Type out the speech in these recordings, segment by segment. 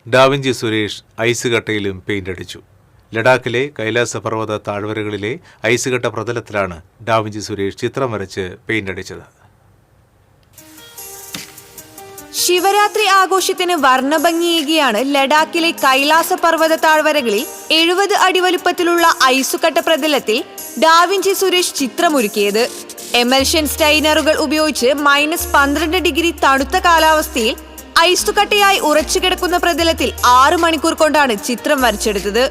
Da Vinci Suresh ice കട്ടയിലും paint അടിച്ചു. ലഡാക്കിലെ കൈലാസപർവ്വത താഴ്വരകളിലെ ഐസുകട്ട പ്രതലത്തിലാണ് da Vinci Suresh ചിത്രം വരച്ച് പെയിന്റ് അടിച്ചത്. ശിവരാത്രി ആഘോഷത്തിന് വർണ്ണഭംഗിയേകിയാണ് ലഡാക്കിലെ കൈലാസപർവ്വത താഴ്വരകളിൽ 70 അടി വലുപ്പത്തിലുള്ള ഐസുകട്ട പ്രതലത്തിൽ ഡാവിഞ്ചി സുരേഷ് ചിത്രമൊരുക്കിയത്. എമൽഷൻ സ്റ്റൈനറുകൾ ഉപയോഗിച്ച് -12 ഡിഗ്രി തണുത്ത കാലാവസ്ഥയിൽ ഐസുകട്ടയായി ഉറച്ചുകിടക്കുന്ന പ്രതലത്തിൽ 6 മണിക്കൂർ കൊണ്ടാണ് ചിത്രം വരച്ചെടുത്തത്.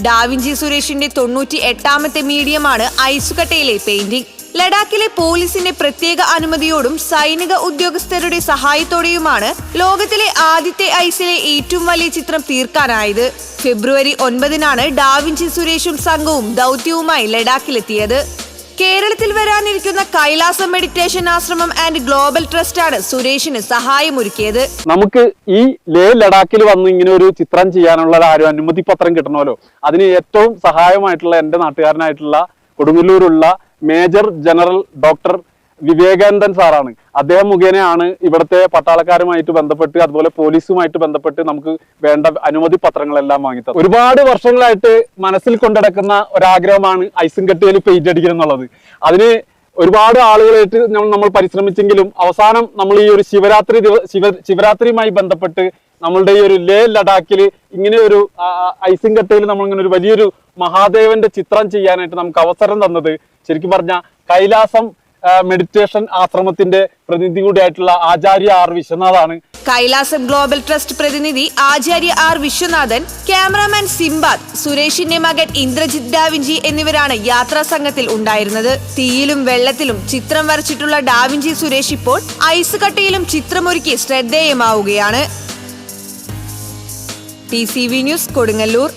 ഡാവിഞ്ചി സുരേഷിന്റെ 98ാമത്തെ മീഡിയമാണ് ഐസുകട്ടയിലെ പെയിന്റിംഗ്. ലഡാക്കിലെ പോലീസിന്റെ പ്രത്യേക അനുമതിയോടും സൈനിക ഉദ്യോഗസ്ഥരുടെ സഹായത്തോടെയുമാണ് ലോകത്തിലെ ആദ്യത്തെ ഐസിലെ ഏറ്റവും വലിയ ചിത്രം തീർക്കാനായത്. ഫെബ്രുവരി 9-നാണ് ഡാവിഞ്ചി സുരേഷും സംഘവും ദൗത്യവുമായി ലഡാക്കിലെത്തിയത്. കേരളത്തിൽ വരാനിരിക്കുന്ന കൈലാസ മെഡിറ്റേഷൻ ആശ്രമം ആൻഡ് ഗ്ലോബൽ ട്രസ്റ്റാണ് സുരേഷിന് സഹായമൊരുക്കിയത്. നമുക്ക് ഈ ലഡാക്കിൽ വന്ന് ഇങ്ങനെ ഒരു ചിത്രം ചെയ്യാനുള്ള ഒരു അനുമതി പത്രം കിട്ടണമല്ലോ. അതിന് ഏറ്റവും സഹായമായിട്ടുള്ള എൻ്റെ നാട്ടുകാരനായിട്ടുള്ള കൊടുങ്ങല്ലൂരുള്ള മേജർ ജനറൽ ഡോക്ടർ വിവേകാനന്ദൻ സാറാണ്. അദ്ദേഹം മുഖേനയാണ് ഇവിടുത്തെ പട്ടാളക്കാരുമായിട്ട് ബന്ധപ്പെട്ട് അതുപോലെ പോലീസുമായിട്ട് ബന്ധപ്പെട്ട് നമുക്ക് വേണ്ട അനുമതി പത്രങ്ങളെല്ലാം വാങ്ങിത്തത്. ഒരുപാട് വർഷങ്ങളായിട്ട് മനസ്സിൽ കൊണ്ടടക്കുന്ന ഒരാഗ്രഹമാണ് ഐസും കട്ടയിൽ പെയിന്റ് അടിക്കണം എന്നുള്ളത്. അതിന് ഒരുപാട് ആളുകളായിട്ട് നമ്മൾ പരിശ്രമിച്ചെങ്കിലും അവസാനം നമ്മൾ ഈ ഒരു ശിവരാത്രിയുമായി ബന്ധപ്പെട്ട് നമ്മളുടെ ഈ ഒരു ലഡാക്കിൽ ഇങ്ങനെ ഒരു ഐസും കട്ടയിൽ നമ്മളിങ്ങനെ ഒരു വലിയൊരു മഹാദേവന്റെ ചിത്രം ചെയ്യാനായിട്ട് നമുക്ക് അവസരം തന്നത് ശരിക്കും പറഞ്ഞ കൈലാസം മെഡിറ്റേഷൻ ആശ്രമത്തിന്റെ പ്രതിനിധി കൂടിയായിട്ടുള്ള ആചാര്യ ആർ വിശ്വനാഥാണ്. കൈലാസം ഗ്ലോബൽ ട്രസ്റ്റ് പ്രതിനിധി ആചാര്യ ആർ വിശ്വനാഥൻ, ക്യാമറാമാൻ സിംബാദ്, സുരേഷിന്റെ മകൻ ഇന്ദ്രജിത് ഡാവിഞ്ചി എന്നിവരാണ് യാത്രാ സംഘത്തിൽ ഉണ്ടായിരുന്നത്. തീയിലും വെള്ളത്തിലും ചിത്രം വരച്ചിട്ടുള്ള ഡാവിഞ്ചി സുരേഷ് ഇപ്പോൾ ഐസ് കട്ടയിലും ചിത്രമൊരുക്കി ശ്രദ്ധേയമാവുകയാണ്. TCV news, Kodungallur.